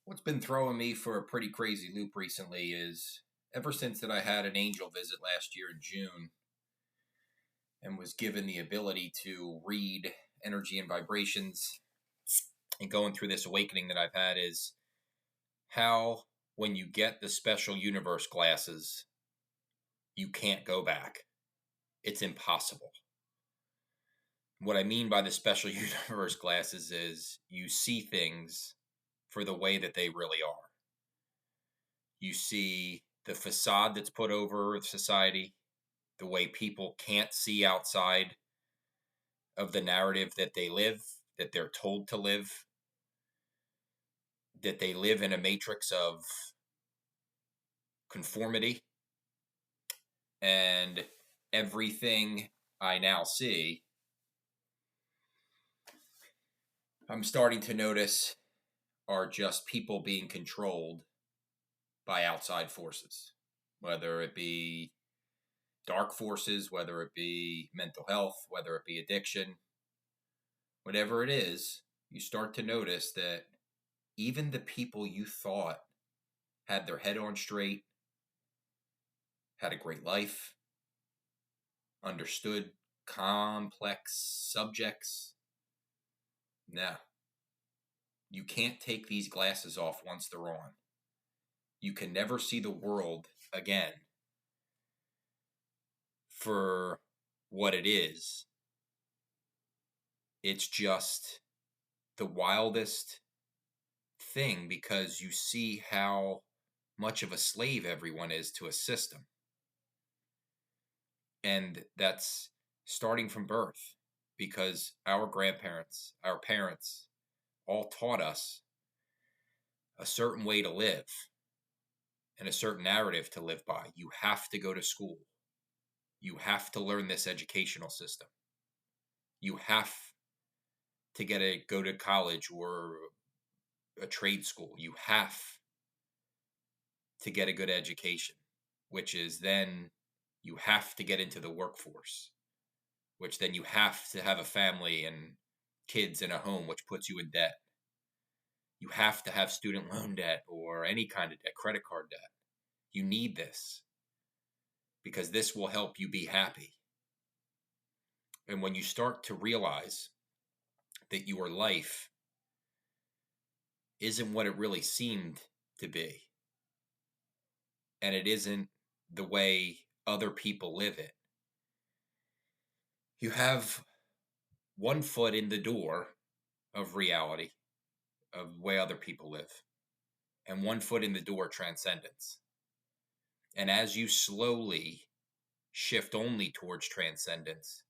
What's been throwing me for a pretty crazy loop recently is ever since that I had an angel visit last year in June and was given the ability to read energy and vibrations and going through this awakening that I've had is how when you get the special universe glasses, you can't go back. It's impossible. What I mean by the special universe glasses is you see things for the way that they really are. You see the facade that's put over society, the way people can't see outside of the narrative that they live, that they're told to live, that they live in a matrix of conformity. And everything I now see, I'm starting to notice are just people being controlled by outside forces, whether it be dark forces, whether it be mental health, whether it be addiction, whatever it is, you start to notice that even the people you thought had their head on straight, had a great life, understood complex subjects, no. You can't take these glasses off once they're on. You can never see the world again for what it is. It's just the wildest thing because you see how much of a slave everyone is to a system. And that's starting from birth because our grandparents, our parents all taught us a certain way to live and a certain narrative to live by. You have to go to school. You have to learn this educational system. You have to go to college or a trade school. You have to get a good education, which is then you have to get into the workforce, which then you have to have a family and kids in a home, which puts you in debt. You have to have student loan debt or any kind of debt, credit card debt. You need this because this will help you be happy. And when you start to realize that your life isn't what it really seemed to be, and it isn't the way other people live it, you have one foot in the door of reality, of the way other people live, and one foot in the door transcendence. And as you slowly shift only towards transcendence,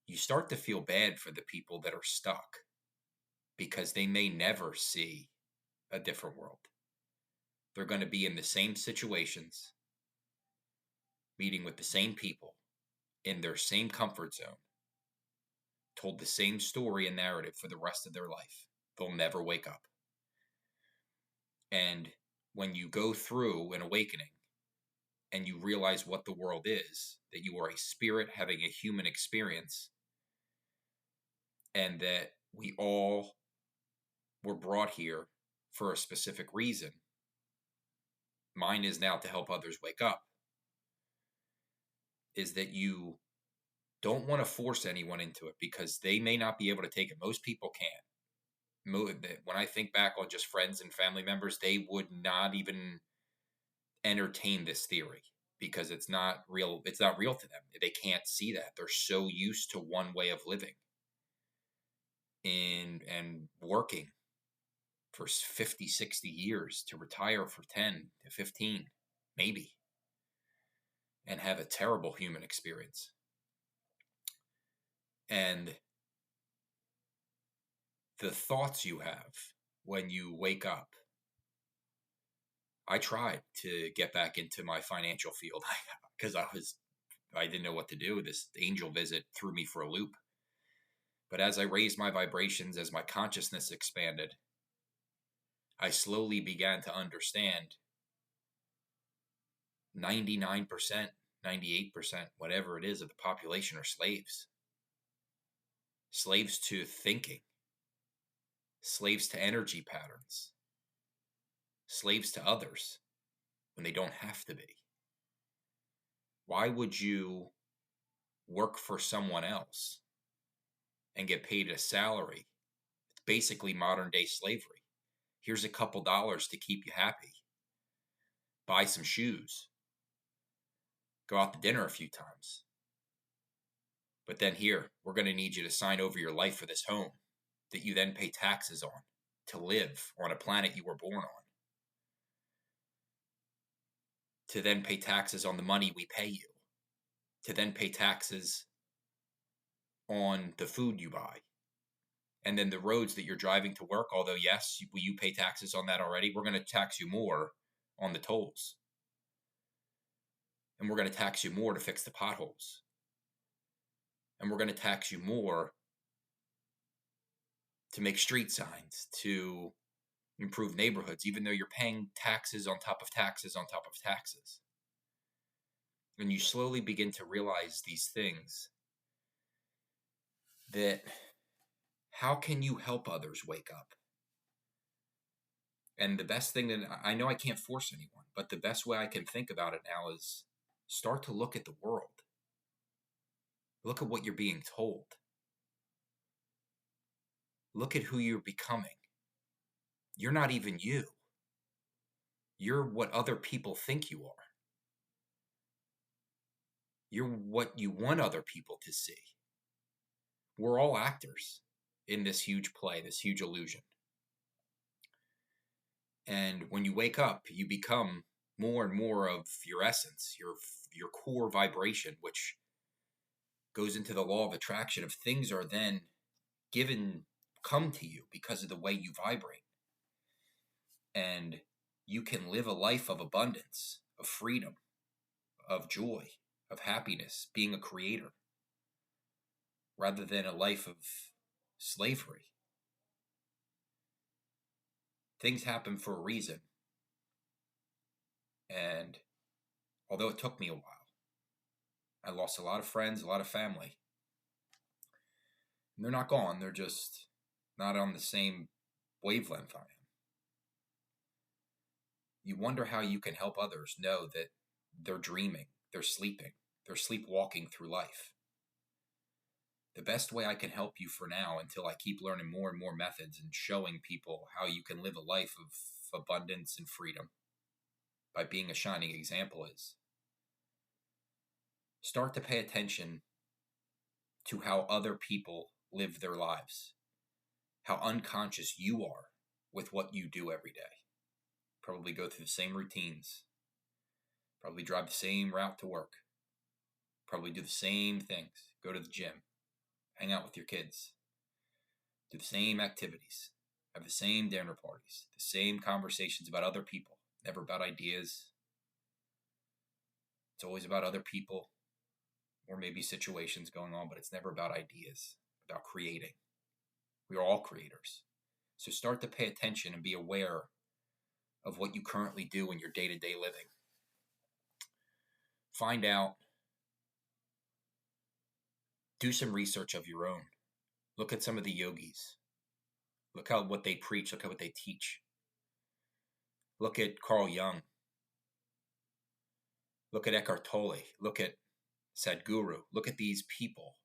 you start to feel bad for the people that are stuck because they may never see a different world. They're going to be in the same situations, meeting with the same people, in their same comfort zone, told the same story and narrative for the rest of their life. They'll never wake up. And when you go through an awakening and you realize what the world is, that you are a spirit having a human experience, and that we all were brought here for a specific reason. Mine is now to help others wake up. Is that you don't want to force anyone into it because they may not be able to take it. Most people can't. When I think back on just friends and family members, they would not even entertain this theory because it's not real. It's not real to them. They can't see that. They're so used to one way of living and working for 50, 60 years to retire for 10 to 15, maybe, and have a terrible human experience. And the thoughts you have when you wake up. I tried to get back into my financial field because I didn't know what to do. This angel visit threw me for a loop. But as I raised my vibrations, as my consciousness expanded, I slowly began to understand 99%, 98%, whatever it is of the population are slaves. Slaves to thinking. Slaves to energy patterns. slaves to others when they don't have to be? Why would you work for someone else and get paid a salary? It's basically modern day slavery. Here's a couple dollars to keep you happy. Buy some shoes. Go out to dinner a few times. But then here, we're going to need you to sign over your life for this home that you then pay taxes on to live on a planet you were born on. To then pay taxes on the money we pay you. To then pay taxes on the food you buy. And then the roads that you're driving to work, although yes, you pay taxes on that already, we're going to tax you more on the tolls. And we're going to tax you more to fix the potholes. And we're going to tax you more to make street signs, to improve neighborhoods, even though you're paying taxes on top of taxes on top of taxes. And you slowly begin to realize these things, that how can you help others wake up? And the best thing that I know, I can't force anyone, but the best way I can think about it now is start to look at the world. Look at what you're being told. Look at who you're becoming. You're not even you. You're what other people think you are. You're what you want other people to see. We're all actors in this huge play, this huge illusion. And when you wake up, you become more and more of your essence, your core vibration, which goes into the law of attraction of things are then come to you because of the way you vibrate. And you can live a life of abundance, of freedom, of joy, of happiness, being a creator, rather than a life of slavery. Things happen for a reason. And although it took me a while, I lost a lot of friends, a lot of family. And they're not gone. They're just not on the same wavelength I am. You wonder how you can help others know that they're dreaming, they're sleeping, they're sleepwalking through life. The best way I can help you for now, until I keep learning more and more methods and showing people how you can live a life of abundance and freedom by being a shining example, is start to pay attention to how other people live their lives, how unconscious you are with what you do every day. Probably go through the same routines, probably drive the same route to work, probably do the same things, go to the gym, hang out with your kids, do the same activities, have the same dinner parties, the same conversations about other people, never about ideas. It's always about other people or maybe situations going on, but it's never about ideas, about creating. We are all creators. So start to pay attention and be aware of what you currently do in your day-to-day living. Find out. Do some research of your own. Look at some of the yogis. Look at what they preach. Look at what they teach. Look at Carl Jung. Look at Eckhart Tolle. Look at Sadhguru. Look at these people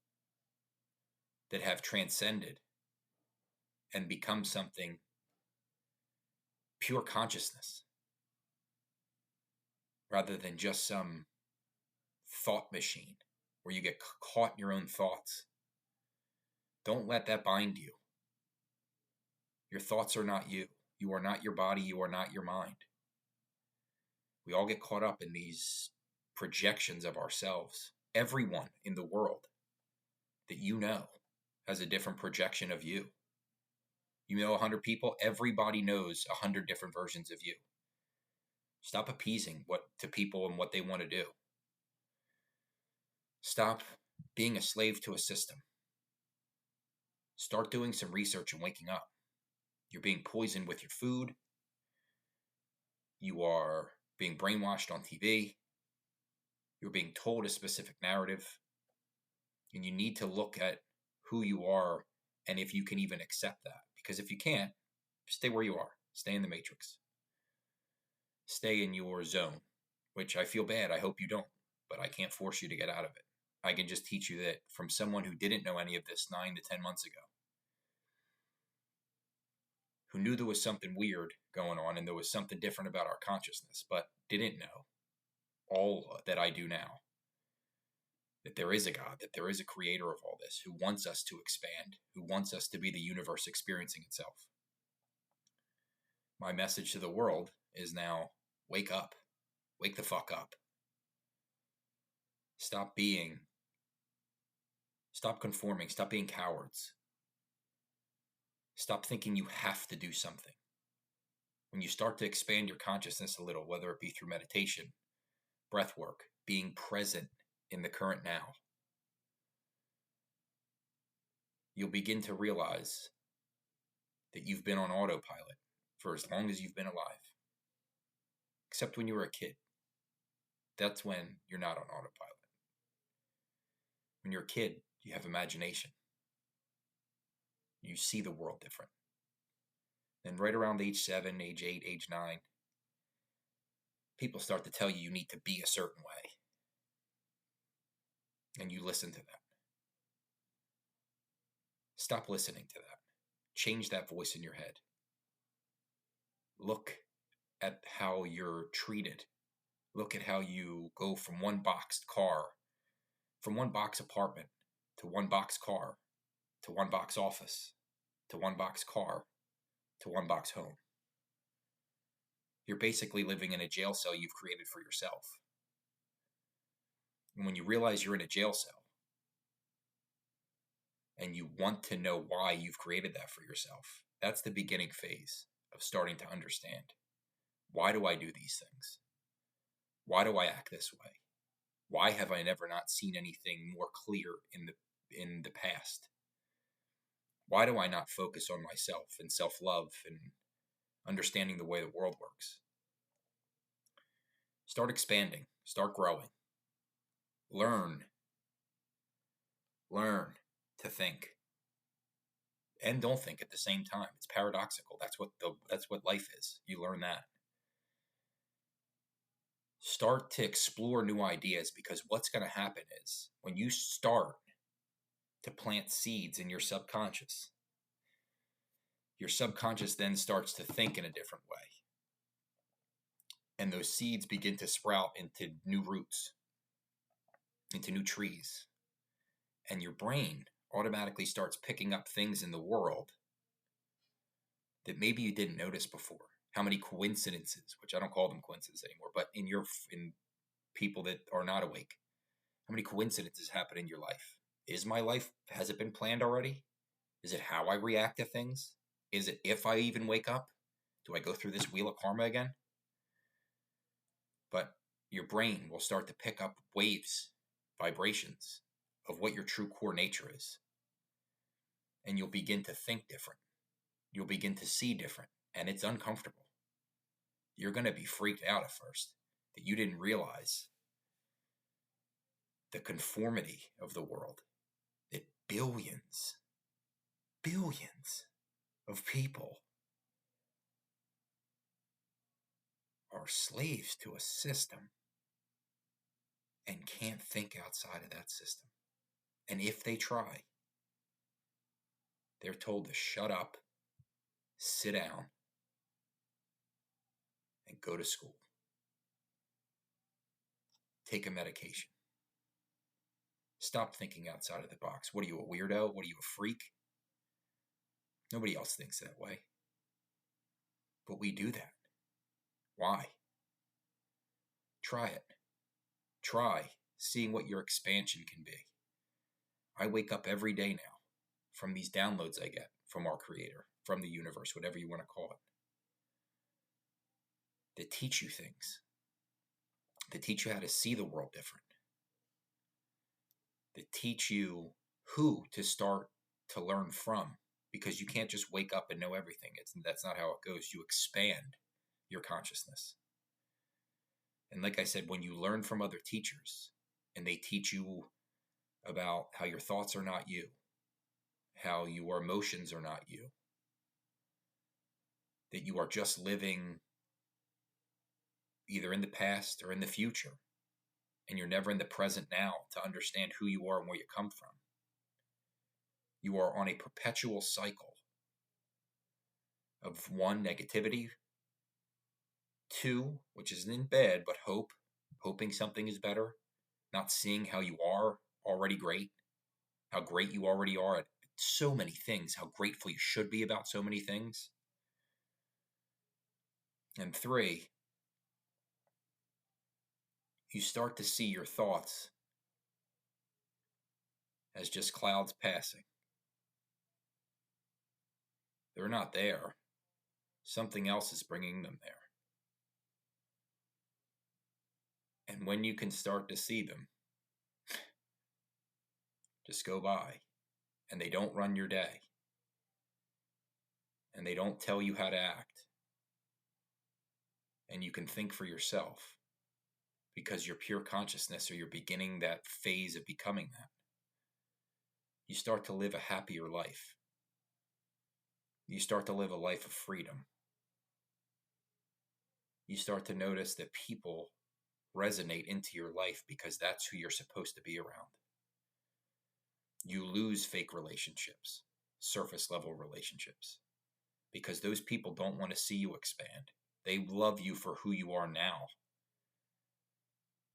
that have transcended and become something pure consciousness, rather than just some thought machine where you get caught in your own thoughts. Don't let that bind you. Your thoughts are not you. You are not your body. You are not your mind. We all get caught up in these projections of ourselves. Everyone in the world that you know has a different projection of you. You know 100 people, everybody knows 100 different versions of you. Stop appeasing to people and what they want to do. Stop being a slave to a system. Start doing some research and waking up. You're being poisoned with your food. You are being brainwashed on TV. You're being told a specific narrative. And you need to look at who you are and if you can even accept that. Because if you can't, stay where you are. Stay in the matrix. stay in your zone, which I feel bad. I hope you don't, but I can't force you to get out of it. I can just teach you that from someone who didn't know any of this 9 to 10 months ago, who knew there was something weird going on and there was something different about our consciousness, but didn't know all that I do now. That there is a God, that there is a creator of all this, who wants us to expand, who wants us to be the universe experiencing itself. My message to the world is now, wake up. Wake the fuck up. Stop conforming, stop being cowards. Stop thinking you have to do something. When you start to expand your consciousness a little, whether it be through meditation, breath work, being present in the current now, you'll begin to realize that you've been on autopilot for as long as you've been alive. Except when you were a kid. That's when you're not on autopilot. When you're a kid, you have imagination. You see the world different. Then right around age 7, age 8, age 9, people start to tell you you need to be a certain way. And you listen to that. Stop listening to that. Change that voice in your head. Look at how you're treated. Look at how you go from one boxed car, from one box apartment, to one box car, to one box office, to one box car, to one box home. You're basically living in a jail cell you've created for yourself. And when you realize you're in a jail cell, and you want to know why you've created that for yourself, that's the beginning phase of starting to understand. Why do I do these things? Why do I act this way? Why have I never not seen anything more clear in the past? Why do I not focus on myself and self-love and understanding the way the world works? Start expanding. Start growing. Learn to think. And don't think at the same time. It's paradoxical. That's what life is. You learn that. Start to explore new ideas, because what's going to happen is when you start to plant seeds in your subconscious then starts to think in a different way. And those seeds begin to sprout into new roots, into new trees. And your brain automatically starts picking up things in the world that maybe you didn't notice before. How many coincidences, which I don't call them coincidences anymore, but in people that are not awake, how many coincidences happen in your life? Is my life, has it been planned already? Is it how I react to things? Is it if I even wake up? Do I go through this wheel of karma again? But your brain will start to pick up waves, vibrations of what your true core nature is. And you'll begin to think different. You'll begin to see different. And it's uncomfortable. You're going to be freaked out at first that you didn't realize the conformity of the world. That billions of people are slaves to a system and can't think outside of that system. And if they try, they're told to shut up, sit down, and go to school. Take a medication. Stop thinking outside of the box. What are you, a weirdo? What are you, a freak? Nobody else thinks that way. But we do that. Why? Try it. Try seeing what your expansion can be. I wake up every day now from these downloads I get from our creator, from the universe, whatever you want to call it, that teach you things, that teach you how to see the world different, that teach you who to start to learn from, because you can't just wake up and know everything. That's not how it goes. You expand your consciousness. And like I said, when you learn from other teachers and they teach you about how your thoughts are not you, how your emotions are not you, that you are just living either in the past or in the future, and you're never in the present now to understand who you are and where you come from. You are on a perpetual cycle of one, negativity, two, which isn't bad, but hope, hoping something is better, not seeing how you are already great, how great you already are at so many things, how grateful you should be about so many things. And three, you start to see your thoughts as just clouds passing. They're not there. Something else is bringing them there. And when you can start to see them, just go by. And they don't run your day. And they don't tell you how to act. And you can think for yourself because you're pure consciousness, or you're beginning that phase of becoming that. You start to live a happier life. You start to live a life of freedom. You start to notice that people resonate into your life because that's who you're supposed to be around. You lose fake relationships, surface level relationships, because those people don't want to see you expand. They love you for who you are now.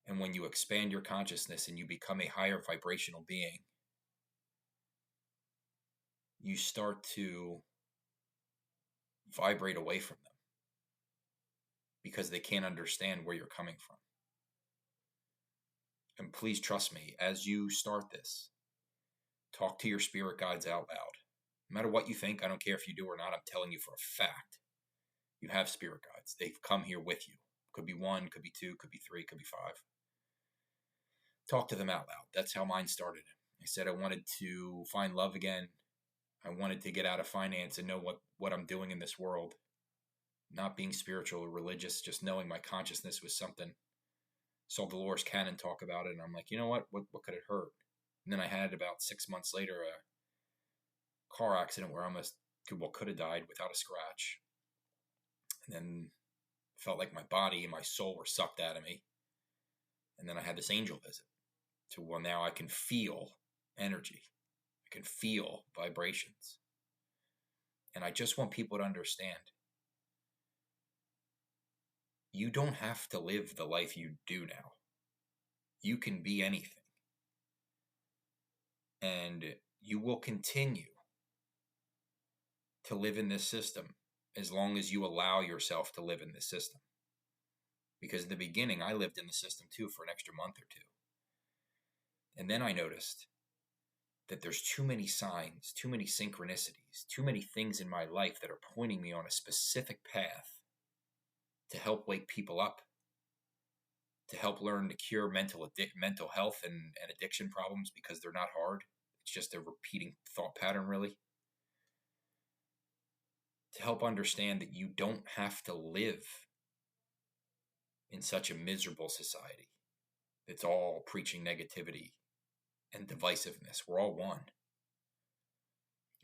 And when you expand your consciousness and you become a higher vibrational being, you start to vibrate away from them because they can't understand where you're coming from. And please trust me, as you start this, talk to your spirit guides out loud. No matter what you think, I don't care if you do or not, I'm telling you for a fact, you have spirit guides. They've come here with you. Could be one, could be two, could be three, could be five. Talk to them out loud. That's how mine started. I said I wanted to find love again. I wanted to get out of finance and know what I'm doing in this world. Not being spiritual or religious, just knowing my consciousness was something. Saw Dolores Cannon talk about it, and I'm like, you know what could it hurt? And then I had about 6 months later a car accident where I almost could have died without a scratch. And then felt like my body and my soul were sucked out of me. And then I had this angel visit to where now I can feel energy. I can feel vibrations. And I just want people to understand, you don't have to live the life you do now. You can be anything. And you will continue to live in this system as long as you allow yourself to live in this system. Because in the beginning, I lived in the system too for an extra month or two. And then I noticed that there's too many signs, too many synchronicities, too many things in my life that are pointing me on a specific path to help wake people up, to help learn to cure mental health and addiction problems, because they're not hard. It's just a repeating thought pattern, really. To help understand that you don't have to live in such a miserable society that's all preaching negativity and divisiveness. We're all one.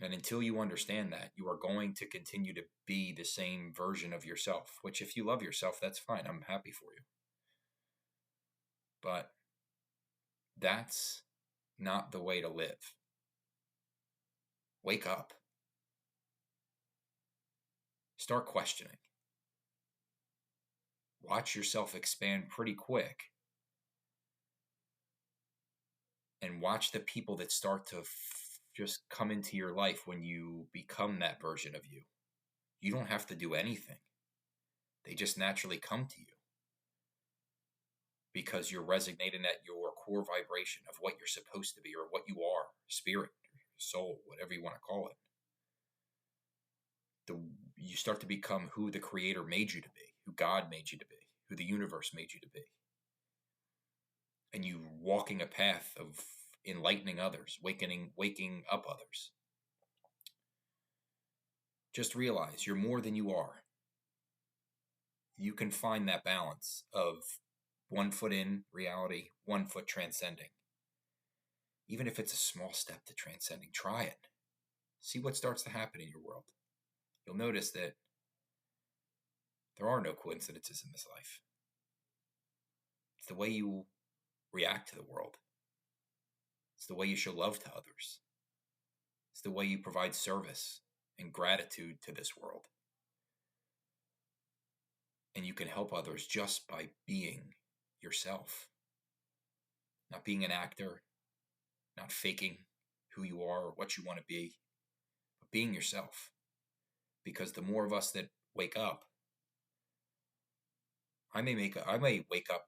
And until you understand that, you are going to continue to be the same version of yourself, which if you love yourself, that's fine. I'm happy for you. But that's not the way to live. Wake up. Start questioning. Watch yourself expand pretty quick. And watch the people that start to just come into your life when you become that version of you. You don't have to do anything. They just naturally come to you because you're resonating at your core vibration of what you're supposed to be, or what you are, spirit, soul, whatever you want to call it. You start to become who the Creator made you to be, who God made you to be, who the universe made you to be. And you walking a path of enlightening others, waking up others. Just realize you're more than you are. You can find that balance of 1 foot in reality, 1 foot transcending. Even if it's a small step to transcending, try it. See what starts to happen in your world. You'll notice that there are no coincidences in this life. It's the way you react to the world. It's the way you show love to others. It's the way you provide service and gratitude to this world. And you can help others just by being yourself. Not being an actor, not faking who you are or what you want to be, but being yourself. Because the more of us that wake up, I may wake up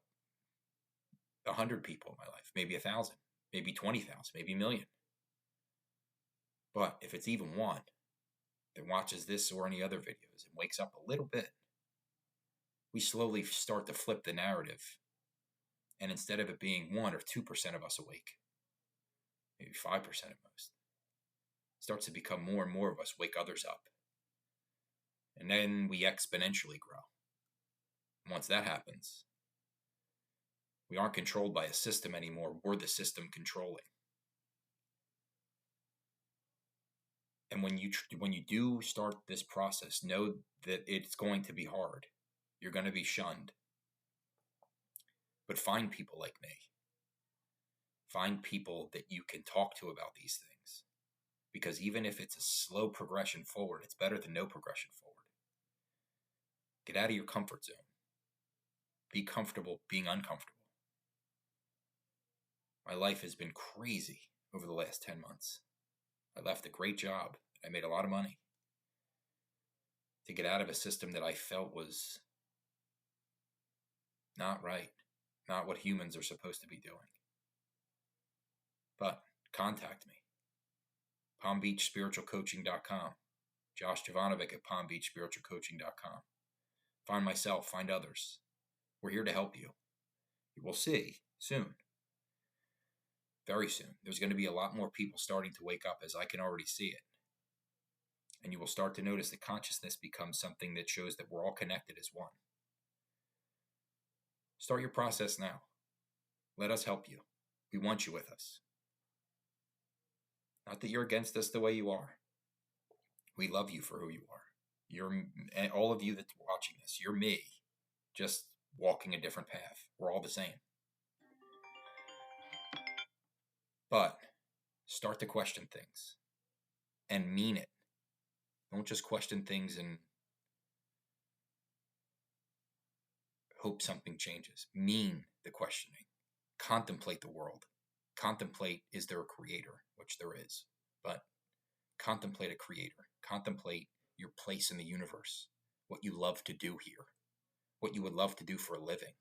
100 people in my life, maybe 1,000, maybe 20,000, maybe 1,000,000. But if it's even one that watches this or any other videos and wakes up a little bit, we slowly start to flip the narrative. And instead of it being 1 or 2% of us awake, maybe 5% at most, it starts to become more and more of us wake others up. And then we exponentially grow. And once that happens, we aren't controlled by a system anymore. We're the system controlling. And when you do start this process, know that it's going to be hard. You're going to be shunned. But find people like me. Find people that you can talk to about these things. Because even if it's a slow progression forward, it's better than no progression forward. Get out of your comfort zone. Be comfortable being uncomfortable. My life has been crazy over the last 10 months. I left a great job. I made a lot of money to get out of a system that I felt was not right, not what humans are supposed to be doing. But contact me. PalmBeachSpiritualCoaching.com. Josh Jovanovic at PalmBeachSpiritualCoaching.com. Find myself, find others. We're here to help you. You will see soon. Very soon. There's going to be a lot more people starting to wake up, as I can already see it. And you will start to notice that consciousness becomes something that shows that we're all connected as one. Start your process now. Let us help you. We want you with us. Not that you're against us the way you are. We love you for who you are. You're all of you that's watching this. You're me, just walking a different path. We're all the same. But start to question things and mean it. Don't just question things and hope something changes. Mean the questioning. Contemplate the world. Contemplate, is there a creator? Which there is. But contemplate a creator. Contemplate your place in the universe. What you love to do here. What you would love to do for a living.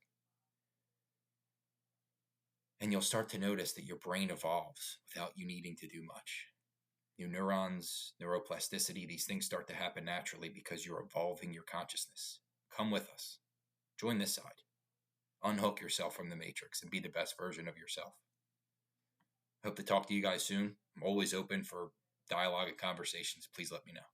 And you'll start to notice that your brain evolves without you needing to do much. New neurons, neuroplasticity, these things start to happen naturally because you're evolving your consciousness. Come with us. Join this side. Unhook yourself from the matrix and be the best version of yourself. Hope to talk to you guys soon. I'm always open for dialogue and conversations. Please let me know.